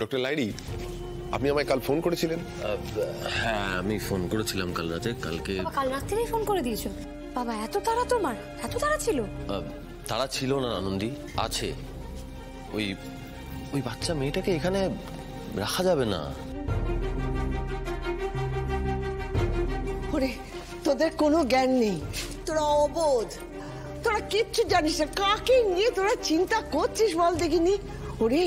Doctor Lairi, আপনি আমায় কাল ফোন করেছিলেন? হ্যাঁ, আমি ফোন করেছিলাম কাল রাতে। কাল রাত্রেই ফোন করে দিয়েছো? বাবা, এত তাড়া তোমার? এত তাড়া ছিল? তারা ছিল না আনন্দী, আছে। ওই ওই বাচ্চা মেয়েটাকে এখানে রাখা যাবে না। ওরে, তোদের কোনো জ্ঞান নেই, তোরা অবোধ, তোরা কিচ্ছু জানিস না। কাকে নিয়ে তোরা চিন্তা করছিস বল দেখিনি? ওরে,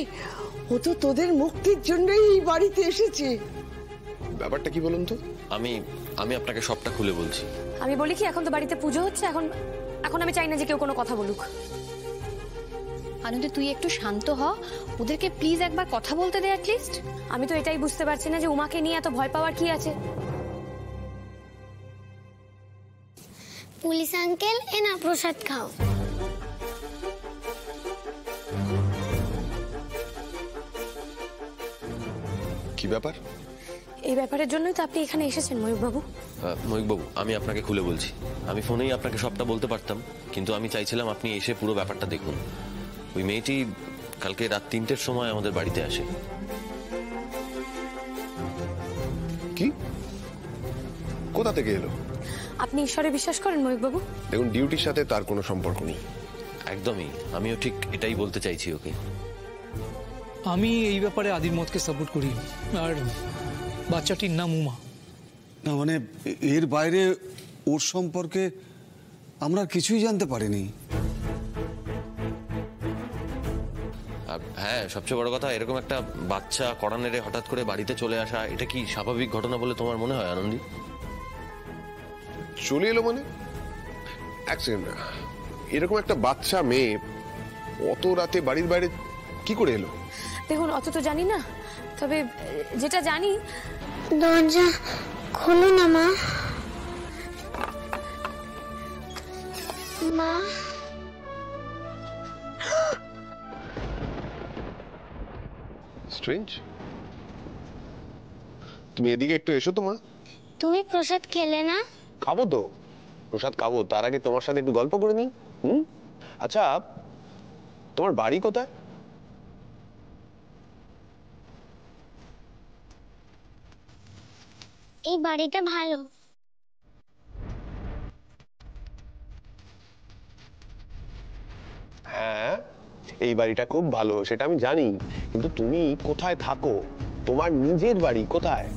ও তো তোদের মুক্তির জন্যই এই বাড়িতে এসেছে। ব্যাপারটা কি বলুন তো? আমি আমি আপনাকে সবটা খুলে বলছি। আমি বলি কি, এখন তো বাড়িতে পুজো হচ্ছে, এখন এখন আমি চাই না যে কেউ কোনো কথা বলুক। আনন্দ, তুই একটু শান্ত হ, ওদেরকে প্লিজ একবার কথা বলতে দে অ্যাটলিস্ট। আমি তো এটাই বুঝতে পারছি না যে উমাকে নিয়ে এত ভয় পাওয়ার কি আছে। পুলিশ আঙ্কেল, এ না প্রসাদ খাও। কি ব্যাপার? এই ব্যাপারের জন্যই তো আপনি এখানে এসেছেন ময়ূকবাবু। ময়ূকবাবু, আমি আপনাকে খুলে বলছি। আমি ফোনেই আপনাকে সবটা বলতে পারতাম, কিন্তু আমি চাইছিলাম আপনি এসে পুরো ব্যাপারটা দেখুন। ওই মেয়েটি কালকে রাত 3টের সময় আমাদের বাড়িতে আসে। কি? কোথা থেকে এলো? আপনি ঈশ্বরে বিশ্বাস করেন ময়ূকবাবু? দেখুন, ডিউটির সাথে তার কোনো সম্পর্ক নেই। একদমই, আমিও ঠিক এটাই বলতে চাইছি ওকে। আমি এই ব্যাপারে আদির মতকে সাপোর্ট করি। আর বাচ্চাটির নাম উমা। না মানে এর বাইরে ওর সম্পর্কে আমরা কিছুই জানতে পারিনি। হ্যাঁ, সবচেয়ে বড় কথা, এরকম একটা বাচ্চা কড়া নেড়ে হঠাৎ করে বাড়িতে চলে আসা, এটা কি স্বাভাবিক ঘটনা বলে তোমার মনে হয় আনন্দী? চলে এলো মানে? এক সেকেন্ড, এরকম একটা বাচ্চা মেয়ে অত রাতে বাড়ির বাইরে কি করে এলো? দেখুন, অত তো জানি না, তবে যেটা জানি। দরজা খোলো না মা। মা, স্ট্রেঞ্জ। তুমি এদিকে একটু এসো তো মা। তুমি প্রসাদ খেলে না? খাবো তো, প্রসাদ খাবো, তার আগে তোমার সাথে একটু গল্প করে নিই। আচ্ছা, তোমার বাড়ি কোথায়? এই বাড়িটা ভালো। হ্যাঁ, এই বাড়িটা খুব ভালো, সেটা আমি জানি, কিন্তু তুমি কোথায় থাকো? তোমার নিজের বাড়ি কোথায়?